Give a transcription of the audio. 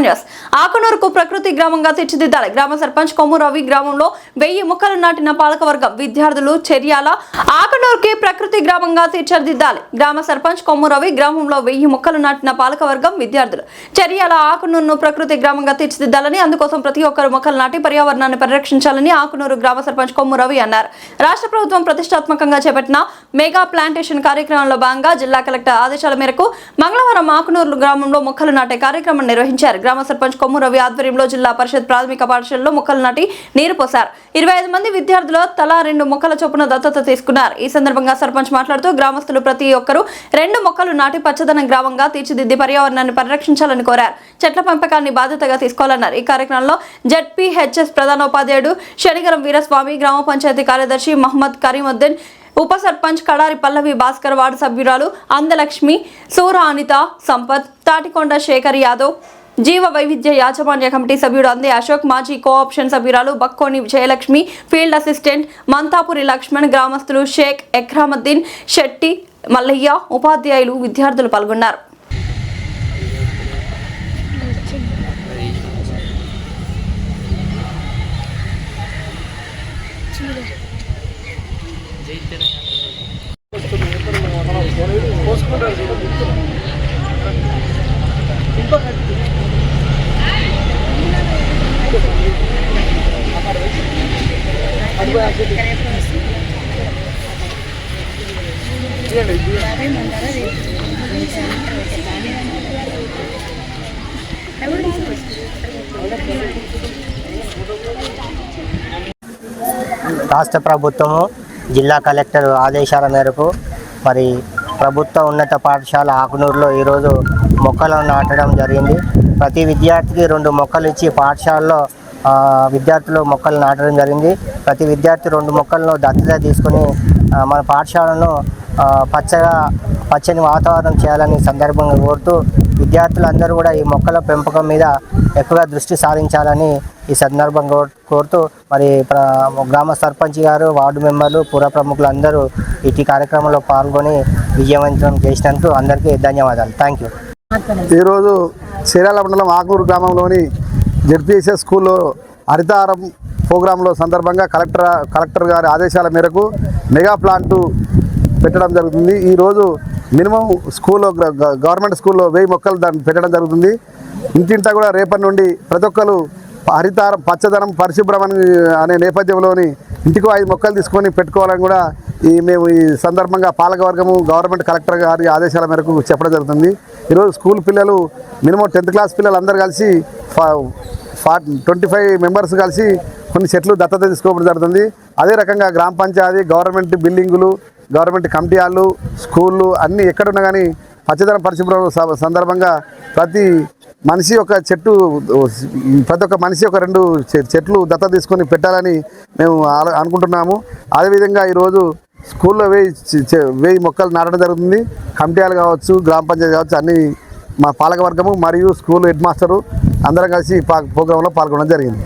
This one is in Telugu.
న్యూస్. ఆకునూరుకు ప్రకృతి గ్రామంగా తీర్చిదిద్దాలి. గ్రామ సర్పంచ్ కొమ్ము రవి గ్రామంలో 1000 మొక్కలు నాటిన పాలకవర్గం విద్యార్థులు చర్యాల. ఆకునూరుకి ప్రకృతి గ్రామంగా తీర్చిదిద్దాలి. గ్రామ సర్పంచ్ కొమ్ము రవి గ్రామంలో 1000 మొక్కలు నాటిన పాలకవర్గం విద్యార్థులు చర్యాల. ఆకునూరును ప్రకృతి గ్రామంగా తీర్చిదిద్దాలని, అందుకోసం ప్రతి ఒక్కరు మొక్కలు నాటి పర్యావరణాన్ని పరిరక్షించాలని ఆకునూరు గ్రామ సర్పంచ్ కొమ్ము రవి అన్నారు. రాష్ట్ర ప్రభుత్వం ప్రతిష్టాత్మకంగా చేపట్టిన మెగా ప్లాంటేషన్ కార్యక్రమంలో భాగంగా జిల్లా కలెక్టర్ ఆదేశాల మేరకు మంగళవారం ఆకునూరు గ్రామంలో మొక్కలు నాటే కార్యక్రమం నిర్వహించారు. గ్రామ సర్పంచ్ కొమ్ము రవి ఆధ్వర్యంలో జిల్లా పరిషత్ ప్రాథమిక పాఠశాలలో మొక్కలు నాటి నీరు పోశారు. 25 మంది విద్యార్థులు తలా 2 మొక్కల చొప్పున దత్తత తీసుకున్నారు. ఈ సందర్భంగా సర్పంచ్ మాట్లాడుతూ గ్రామస్తులు ప్రతి ఒక్కరూ 2 మొక్కలు నాటి పచ్చదనం గ్రామంగా తీర్చిదిద్ది పర్యావరణాన్ని పరిరక్షించాలని కోరారు. చెట్ల పెంపకాన్ని బాధ్యతగా తీసుకోవాలన్నారు. ఈ కార్యక్రమంలో జెడ్పీహెచ్ఎస్ ప్రధానోపాధ్యాయుడు శనిగరం వీరస్వామి, గ్రామ పంచాయతీ కార్యదర్శి మహమ్మద్ కరీముద్దీన్, ఉప సర్పంచ్ కడారి పల్లవి భాస్కర్, వార్డు సభ్యురాలు అందలక్ష్మి, సూర అనిత, సంపత్, తాటికొండ శేఖర్ యాదవ్, జీవ వైవిధ్య యాజమాన్య కమిటీ సభ్యుడు అందే అశోక్, మాజీ కోఆప్షన్ సభ్యురాలు బక్కోని విజయలక్ష్మి, ఫీల్డ్ అసిస్టెంట్ మంతాపురి లక్ష్మణ్, గ్రామస్తులు షేక్ ఎక్రాముద్దీన్, శెట్టి మల్లయ్య, ఉపాధ్యాయులు, విద్యార్థులు పాల్గొన్నారు. రాష్ట్ర ప్రభుత్వము జిల్లా కలెక్టర్ ఆదేశాల మేరకు మరి ప్రభుత్వ ఉన్నత పాఠశాల ఆకునూరులో ఈరోజు మొక్కలను నాటడం జరిగింది. ప్రతి విద్యార్థికి 2 మొక్కలు ఇచ్చి పాఠశాలలో విద్యార్థులు మొక్కలు నాటడం జరిగింది. ప్రతి విద్యార్థి 2 మొక్కలను దత్తత తీసుకొని మన పాఠశాలను పచ్చని వాతావరణం చేయాలని సందర్భంగా కోరుతూ విద్యార్థులందరూ కూడా ఈ మొక్కల పెంపకం మీద ఎక్కువగా దృష్టి సారించాలని ఈ సందర్భంగా కోరుతూ మరి గ్రామ సర్పంచ్ గారు, వార్డు మెంబర్లు, పుర ప్రముఖులు అందరూ ఈ కార్యక్రమంలో పాల్గొని విజయవంతం చేసినందుకు అందరికీ ధన్యవాదాలు. Thank you. ఈరోజు చీరాల మండలం ఆకునూరు గ్రామంలోని జెడ్పీఎస్ఎస్ స్కూల్లో హరితహారం ప్రోగ్రాంలో సందర్భంగా కలెక్టర్ గారి ఆదేశాల మేరకు మెగా ప్లాంటు పెట్టడం జరుగుతుంది. ఈరోజు మినిమం స్కూల్లో గవర్నమెంట్ స్కూల్లో 1000 మొక్కలు దాన్ని పెట్టడం జరుగుతుంది. ఇంటింటా కూడా రేపటి నుండి ప్రతి ఒక్కరు హరితహారం పచ్చదనం పరిశుభ్రం అనే నేపథ్యంలోని ఇంటికి 5 మొక్కలు తీసుకొని పెట్టుకోవాలని కూడా మేము ఈ సందర్భంగా పాలకవర్గము గవర్నమెంట్ కలెక్టర్ గారి ఆదేశాల మేరకు చెప్పడం జరుగుతుంది. ఈరోజు స్కూల్ పిల్లలు మినిమం 10th క్లాస్ పిల్లలు అందరూ కలిసి 25 మెంబర్స్ కలిసి కొన్ని చెట్లు దత్తత తీసుకోవడం జరుగుతుంది. అదే రకంగా గ్రామ పంచాయతీ, గవర్నమెంట్ బిల్డింగులు, గవర్నమెంట్ కమిటీ హాళ్ళు, స్కూళ్ళు అన్నీ ఎక్కడున్నా కానీ పచ్చదనం పరిశుభ్రం సందర్భంగా ప్రతి మనిషి ఒక 2 చెట్లు దత్తత తీసుకొని పెట్టాలని మేము అనుకుంటున్నాము. అదేవిధంగా ఈరోజు స్కూల్లో 1000 మొక్కలు నాటడం జరుగుతుంది. కమిటీ హాల్ కావచ్చు, గ్రామ పంచాయతీ కావచ్చు, అన్నీ మా పాలకవర్గము మరియు స్కూల్ హెడ్ మాస్టరు అందరం కలిసి ప్రోగ్రాంలో పాల్గొనడం జరిగింది.